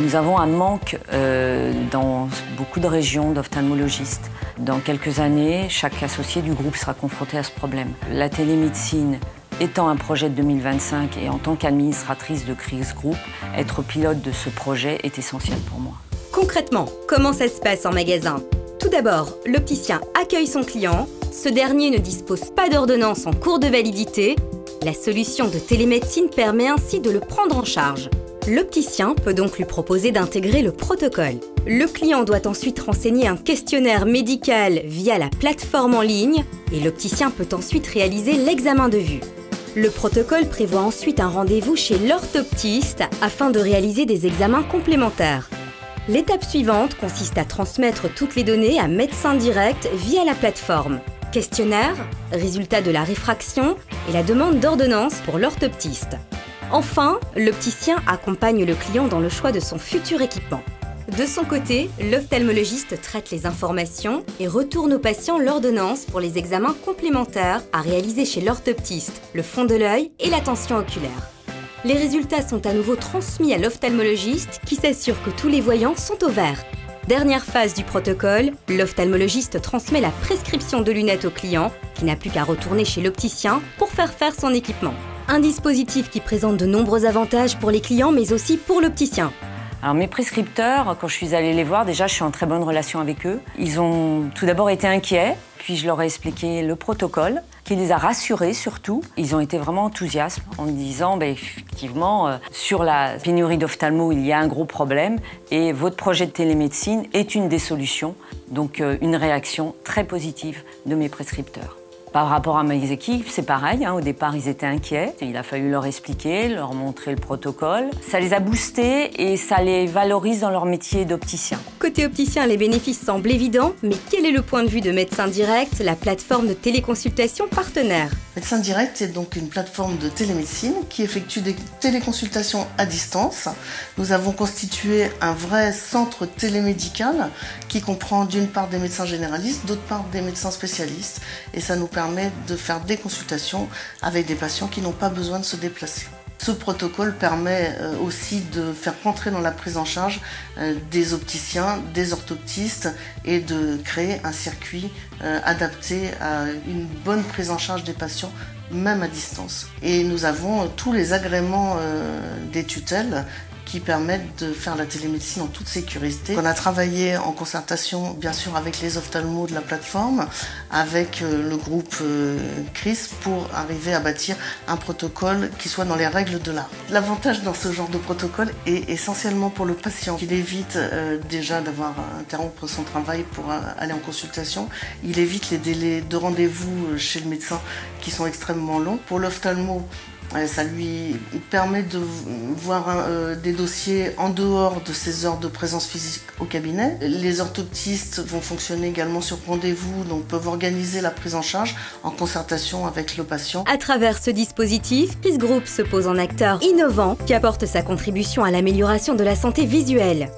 Nous avons un manque dans beaucoup de régions d'ophtalmologistes. Dans quelques années, chaque associé du groupe sera confronté à ce problème. La télémédecine étant un projet de 2025 et en tant qu'administratrice de Chris Group, être pilote de ce projet est essentiel pour moi. Concrètement, comment ça se passe en magasin? Tout d'abord, l'opticien accueille son client. Ce dernier ne dispose pas d'ordonnance en cours de validité. La solution de télémédecine permet ainsi de le prendre en charge. L'opticien peut donc lui proposer d'intégrer le protocole. Le client doit ensuite renseigner un questionnaire médical via la plateforme en ligne et l'opticien peut ensuite réaliser l'examen de vue. Le protocole prévoit ensuite un rendez-vous chez l'orthoptiste afin de réaliser des examens complémentaires. L'étape suivante consiste à transmettre toutes les données à Médecin Direct via la plateforme. Questionnaire, résultat de la réfraction et la demande d'ordonnance pour l'orthoptiste. Enfin, l'opticien accompagne le client dans le choix de son futur équipement. De son côté, l'ophtalmologiste traite les informations et retourne au patient l'ordonnance pour les examens complémentaires à réaliser chez l'orthoptiste, le fond de l'œil et la tension oculaire. Les résultats sont à nouveau transmis à l'ophtalmologiste qui s'assure que tous les voyants sont au vert. Dernière phase du protocole, l'ophtalmologiste transmet la prescription de lunettes au client qui n'a plus qu'à retourner chez l'opticien pour faire son équipement. Un dispositif qui présente de nombreux avantages pour les clients mais aussi pour l'opticien. Alors mes prescripteurs, quand je suis allée les voir, déjà je suis en très bonne relation avec eux. Ils ont tout d'abord été inquiets, puis je leur ai expliqué le protocole, qui les a rassurés surtout. Ils ont été vraiment enthousiastes en me disant effectivement, sur la pénurie d'ophtalmo, il y a un gros problème et votre projet de télémédecine est une des solutions. Donc une réaction très positive de mes prescripteurs. Par rapport à mes équipes, c'est pareil. Au départ, ils étaient inquiets. Il a fallu leur expliquer, leur montrer le protocole. Ça les a boostés et ça les valorise dans leur métier d'opticien. Côté opticien, les bénéfices semblent évidents, mais quel est le point de vue de Médecin Direct, la plateforme de téléconsultation partenaire? Médecin Direct est donc une plateforme de télémédecine qui effectue des téléconsultations à distance. Nous avons constitué un vrai centre télémédical qui comprend d'une part des médecins généralistes, d'autre part des médecins spécialistes. Et ça nous permet de faire des consultations avec des patients qui n'ont pas besoin de se déplacer. Ce protocole permet aussi de faire rentrer dans la prise en charge des opticiens, des orthoptistes et de créer un circuit adapté à une bonne prise en charge des patients, même à distance. Et nous avons tous les agréments des tutelles qui permettent de faire la télémédecine en toute sécurité. On a travaillé en concertation, bien sûr, avec les ophtalmos de la plateforme, avec le groupe Chris pour arriver à bâtir un protocole qui soit dans les règles de l'art. L'avantage dans ce genre de protocole est essentiellement pour le patient. Il évite déjà d'avoir à interrompre son travail pour aller en consultation. Il évite les délais de rendez-vous chez le médecin qui sont extrêmement longs. Pour l'ophtalmo, ça lui permet de voir des dossiers en dehors de ses heures de présence physique au cabinet. Les orthoptistes vont fonctionner également sur rendez-vous, donc peuvent organiser la prise en charge en concertation avec le patient. À travers ce dispositif, Chris Group se pose en acteur innovant qui apporte sa contribution à l'amélioration de la santé visuelle.